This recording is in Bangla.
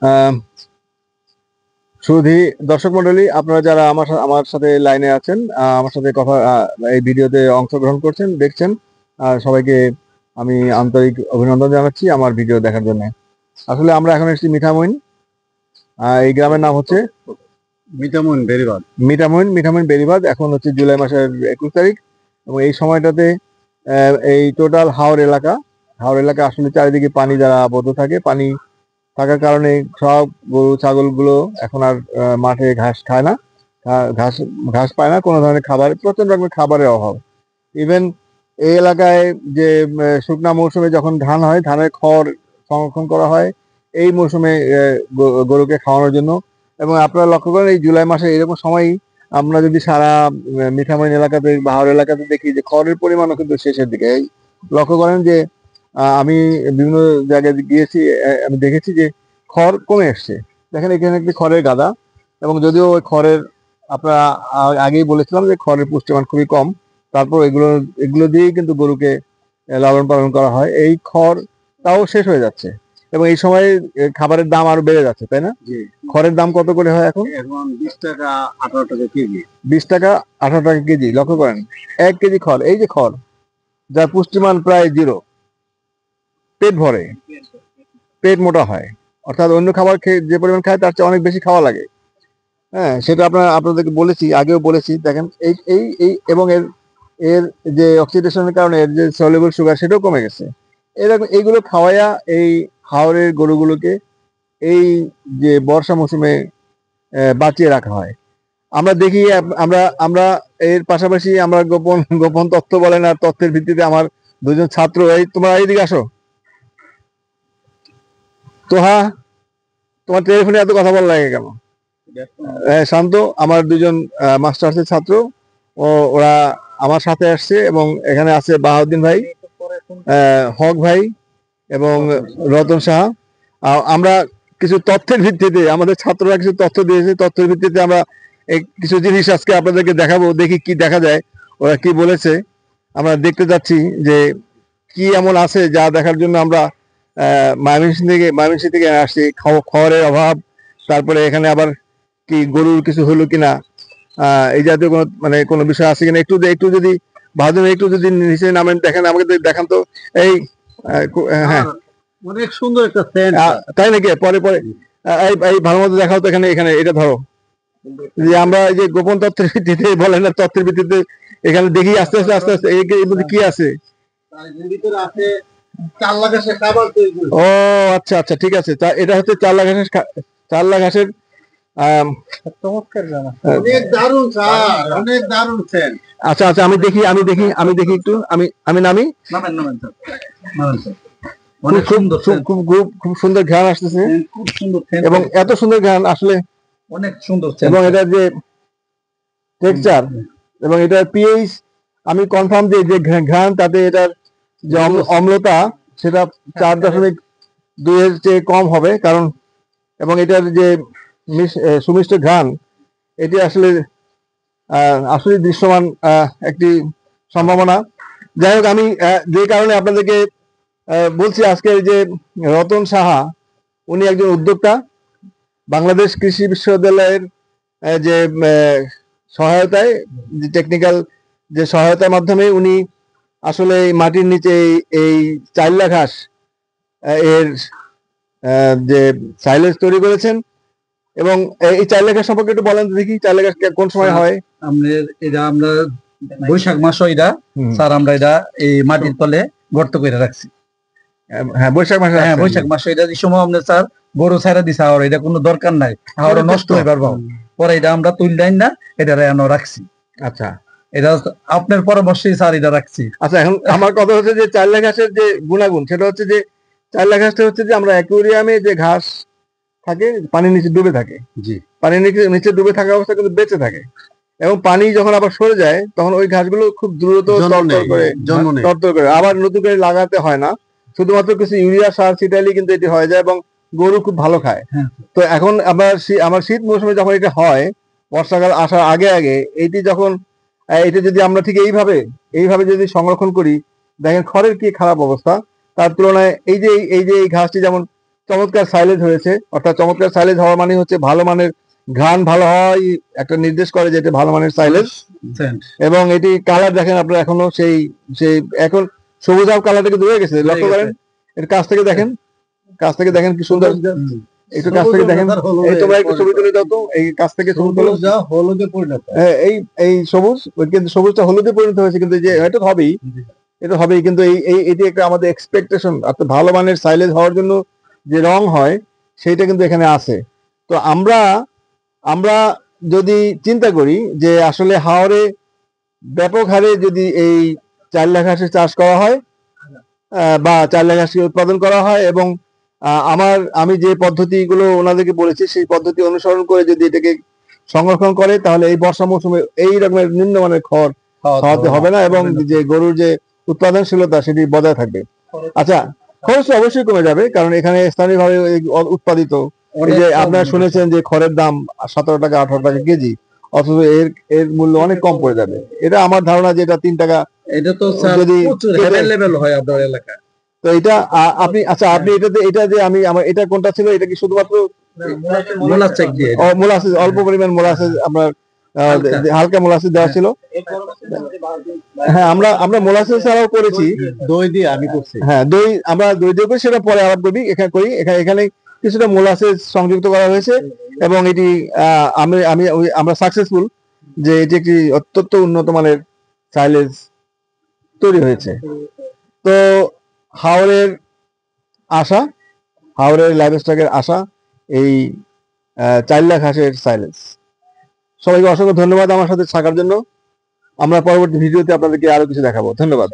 আহ, সুধী দর্শক মন্ডলী, আপনারা যারা আমার সাথে লাইনে আছেন, আমার সাথে কথা এই ভিডিওতে অংশগ্রহণ করছেন, দেখছেন, সবাইকে আমি আন্তরিক অভিনন্দন জানাচ্ছি আমার ভিডিও দেখার জন্য। আসলে আমরা এখন এসেছি মিঠামইন। এই গ্রামের নাম হচ্ছে মিঠামইন বেড়িবাঁধ। মিঠামইন বেড়িবাঁধ। এখন হচ্ছে জুলাই মাসের 21 তারিখ, এবং এই সময়টাতে এই টোটাল হাওর এলাকা আসলে চারিদিকে পানি দ্বারা আবদ্ধ থাকে। পানি থাকার কারণে সব গরু ছাগলগুলো এখন আর মাঠে ঘাস খায় না, ঘাস ঘাস পায় না, কোনো ধরনের খাবার, প্রচন্ড রকমের খাবারের অভাব। ইভেন এই এলাকায় যে শুকনা মৌসুমে যখন ধান হয়, ধানের খড় সংরক্ষণ করা হয় এই মৌসুমে গরুকে খাওয়ানোর জন্য। এবং আপনারা লক্ষ্য করেন এই জুলাই মাসে এরকম সময়ই আমরা যদি সারা মিঠামইন এলাকাতে বা হাওর এলাকাতে দেখি যে খড়ের পরিমাণও কিন্তু শেষের দিকে। এই লক্ষ্য করেন যে আমি বিভিন্ন জায়গায় গিয়েছি, আমি দেখেছি যে খড় কমে এসছে। দেখেন এখানে একটি খড়ের গাদা, এবং যদিও ওই খড়ের আপনারা আগেই বলেছিলাম যে খড়ের পুষ্টিমান খুবই কম, তারপর এগুলো দিয়েই কিন্তু গরুকে লালন পালন করা হয়। এই খড় তাও শেষ হয়ে যাচ্ছে, এবং এই সময় খাবারের দাম আরো বেড়ে যাচ্ছে, তাই না? খড়ের দাম কত করে হয় এখন? এখন 20 টাকা 18 টাকা কেজি। 20 টাকা 18 টাকা কেজি। লক্ষ্য করেন 1 কেজি খড়, এই যে খড় যার পুষ্টিমান প্রায় 0, পেট ভরে, পেট মোটা হয়। অর্থাৎ অন্য খাবার খেয়ে যে পরিমাণ খায় তার চেয়ে অনেক বেশি খাওয়া লাগে। হ্যাঁ, সেটা আপনাদেরকে বলেছি, আগেও বলেছি। দেখেন এই এই এই এবং এর এর যে অক্সিডেশনের কারণে এর যে সলিউবল সুগার সেটাও কমে গেছে। এরকম এইগুলো খাওয়াইয়া এই হাওরের গরুগুলোকে এই যে বর্ষা মৌসুমে বাঁচিয়ে রাখা হয়। আমরা দেখি আমরা আমরা এর পাশাপাশি আমরা গোপন গোপন তথ্য বলেন আর তথ্যের ভিত্তিতে আমার দুজন ছাত্র, এই তোমরা এইদিকে আসো। তোহা, তোমার টেলিফোনে এত কথা বলা লাগে কেন? শান্ত, আমার দুজন মাস্টার্সের ছাত্র, ওরা আমার সাথে আসছে, এবং এখানে আছে বাহাউদ্দিন ভাই, হক ভাই, এবং রতন সাহা। আমরা কিছু তথ্যের ভিত্তিতে, আমাদের ছাত্ররা কিছু তথ্য দিয়েছে, তথ্যের ভিত্তিতে আমরা কিছু জিনিস আজকে আপনাদেরকে দেখাবো, দেখি কি দেখা যায়, ওরা কি বলেছে। আমরা দেখতে যাচ্ছি যে কি এমন আছে যা দেখার জন্য আমরা ময়মনসিংহ থেকে আসছি। খাবারের অভাব, তারপরে এখানে আবার কি গরুর কিছু হলো কিনা, এই জাতীয় কোনো কোনো বিষয় আছে কিনা, একটু যদি ভালো, একটু যদি নিচে নামেন, দেখেন, আমাকে দেখান তো। এই হ্যাঁ, অনেক সুন্দর একটা সেন্ট। তাই নাকি? পরে পরে এই ভালো মতো দেখাও তো। এখানে এখানে এটা ধরো, যে আমরা এই যে গোপন তথ্যের ভিত্তিতে বলেন না, তথ্যের ভিত্তিতে এখানে দেখি আস্তে আস্তে আস্তে আস্তে এর মধ্যে কি আছে। ও আচ্ছা আচ্ছা, ঠিক আছে। তা এটা হচ্ছে চাল্লা ঘাসের আচ্ছা আচ্ছা, আমি দেখি একটু, আমি নামি। খুব সুন্দর ঘ্রাণ আসতেছে, এবং এত সুন্দর ঘ্রাণ আসলে অনেক সুন্দর, এবং এটার যে টেক্সচার এবং এটার পিএইচ, আমি কনফার্ম যে ঘ্রাণ, তাতে এটার যে অম্লতা সেটা 4.2 এর চেয়ে কম হবে। কারণ এবং এটার যে সুমিষ্ট ঘ্রাণ, এটি আসলে আসলে দৃশ্যমান একটি সম্ভাবনা। যাই হোক, আমি যে কারণে আপনাদেরকে বলছি, আজকে যে রতন সাহা, উনি একজন উদ্যোক্তা। বাংলাদেশ কৃষি বিশ্ববিদ্যালয়ের যে সহায়তায়, যে টেকনিক্যাল যে সহায়তার মাধ্যমে উনি আসলে মাটির নিচে এই চাইল্লা ঘাস এর যে সাইলেজ তৈরি করেছেন। এবং এই চাইল্লা ঘাস সম্পর্কে একটু বলেন দেখি, চাইল্লা ঘাস কোন সময় হয়? আমরা বৈশাখ মাস, স্যার আমরা এটা এই মাটির তলে গর্ত করে রাখছি। হ্যাঁ, বৈশাখ মাসে। হ্যাঁ, বৈশাখ মাসে। এটা এই সময় আমরা স্যার গরু ছাড়া দিছে, আর এটা কোনো দরকার নাই, আর নষ্ট হয়ে পারবো। পরে এটা আমরা তুললেন না, এটা রাখছি। আচ্ছা, এটা আপনার পরামর্শে স্যার এটা রাখছি। আচ্ছা, এখন আমার কথা হচ্ছে যে চাইল্লা ঘাসের যে গুণাগুণ, সেটা হচ্ছে যে চাইল্লা ঘাসটা হচ্ছে যে আমরা অ্যাকুয়ারিয়ামে যে ঘাস থাকে, পানির নিচে ডুবে থাকে। জি, পানির নিচে ডুবে থাকা অবস্থা কিন্তু বেঁচে থাকে, এবং পানি যখন আবার সরে যায় তখন ওই ঘাসগুলো খুব দ্রুত তরতর করে আবার নতুন করে লাগাতে হয় না। শুধুমাত্র কিছু ইউরিয়া সার ছিটাইলে কিন্তু এটি হয়ে যায়, এবং গরু খুব ভালো খায়। তো এখন আমার শীত মৌসুমে যখন এটা হয়, বর্ষাকাল আসার আগে আগে, এটি যখন এটা যদি আমরা ঠিক এইভাবে যদি সংরক্ষণ করি, দেখেন খড়ের কি খারাপ অবস্থা। তার তুলনায় এই যে এই ঘাসটি যেমন চমৎকার সাইলেজ হয়েছে। অর্থাৎ চমৎকার সাইলেজ হওয়া মানে হচ্ছে ভালো মানের ঘ্রাণ ভালো হওয়াই একটা নির্দেশ করে যে এটা ভালো মানের সাইলেজ। এবং এটি কালার দেখেন আপনারা এখনো সেই সেই এখন সবুজ আব কালারটা কিন্তু রয়ে গেছে, লক্ষ্য করেন। এর কাছ থেকে দেখেন, কাছ থেকে দেখেন কি সুন্দর, একটু কাছ থেকে দেখেন। এই তোমরা একটু ছবি তুলে দাও তো, এই কাছ থেকে ছবি তুলো। হলুদে পরিণত, এই এই সবুজ, কিন্তু সবুজটা হলুদে পরিণত হয়েছে, কিন্তু যে এটা হবেই, এটা হবেই, কিন্তু এটি একটা আমাদের এক্সপেকটেশন। অর্থাৎ ভালো মানের সাইলেজ হওয়ার জন্য যে রং হয় সেইটা কিন্তু এখানে আছে। তো আমরা যদি চিন্তা করি যে আসলে হাওরে ব্যাপক হারে যদি এই চাইল্ড হাঁসের চাষ করা হয় বা চাইল্ড হাঁসের উৎপাদন করা হয়, এবং আমি যে পদ্ধতিগুলো ওনাদেরকে বলেছি সেই পদ্ধতি অনুসরণ করে যদি এটাকে সংরক্ষণ করে, তাহলে এই বর্ষা মৌসুমে এই রকমের নিম্নমানের খড় খাওয়াতে হবে না, এবং যে গরুর যে উৎপাদনশীলতা সেটি বজায় থাকবে। আচ্ছা, খরচ অবশ্যই কমে যাবে, কারণ এখানে স্থানীয়ভাবে উৎপাদিত, এই যে আপনারা শুনেছেন যে খড়ের দাম 17 টাকা 18 টাকা কেজি, অথচ এর মূল্য অনেক কম পড়ে যাবে। এটা আমার ধারণা যে এটা 3 টাকা। এটা তো যদি লেভেল হয় আপনার এলাকায়। তো এটা আপনি, আচ্ছা আপনি এটাতে, এটা যে আমার এটা কোনটা ছিল, এটা কি শুধুমাত্র মোলাসেস দিয়ে? মোলাসেস, অল্প পরিমাণ মোলাসেস, আপনার হালকা মোলাসেস দেওয়া ছিল। হ্যাঁ, আমরা মোলাসেস ছাড়াও করেছি, দই দিয়ে আমি করছি। হ্যাঁ আমরা দই দিয়ে করি, সেটা পরে আলাপ করি। এখানে কিছুটা মোলাসেস সংযুক্ত করা হয়েছে, এবং এটি আমরা সাকসেসফুল যে এটি একটি অত্যন্ত উন্নত মানের সাইলেজ তৈরি হয়েছে। তো হাওরের লাইভস্টকের আশা এই 4 লাখ হাঁসের সাইলেজ। সবাইকে অসংখ্য ধন্যবাদ আমার সাথে থাকার জন্য। আমরা পরবর্তী ভিডিওতে আপনাদেরকে আরো কিছু দেখাবো। ধন্যবাদ।